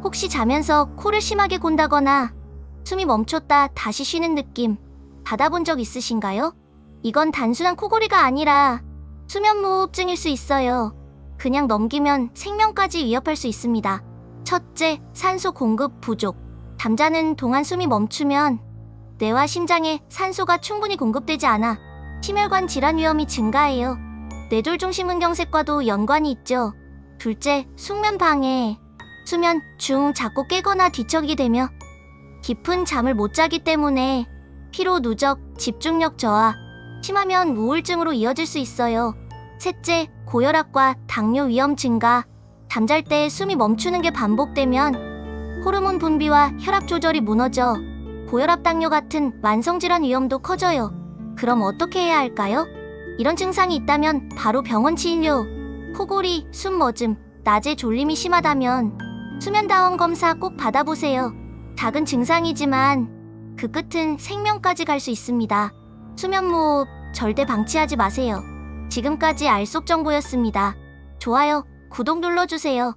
혹시 자면서 코를 심하게 곤다거나 숨이 멈췄다 다시 쉬는 느낌 받아본 적 있으신가요? 이건 단순한 코골이가 아니라 수면무호흡증일 수 있어요. 그냥 넘기면 생명까지 위협할 수 있습니다. 첫째, 산소 공급 부족. 잠자는 동안 숨이 멈추면 뇌와 심장에 산소가 충분히 공급되지 않아 심혈관 질환 위험이 증가해요. 뇌졸중심근경색과도 연관이 있죠. 둘째, 숙면 방해. 수면 중 자꾸 깨거나 뒤척이게 되며 깊은 잠을 못 자기 때문에 피로 누적, 집중력 저하, 심하면 우울증으로 이어질 수 있어요. 셋째, 고혈압과 당뇨 위험 증가. 잠잘 때 숨이 멈추는 게 반복되면 호르몬 분비와 혈압 조절이 무너져 고혈압, 당뇨 같은 만성질환 위험도 커져요. 그럼 어떻게 해야 할까요? 이런 증상이 있다면 바로 병원 진료. 코골이, 숨머짐, 낮에 졸림이 심하다면 수면다원 검사 꼭 받아보세요. 작은 증상이지만 그 끝은 생명까지 갈 수 있습니다. 수면무호흡 절대 방치하지 마세요. 지금까지 알속정보였습니다. 좋아요, 구독 눌러주세요.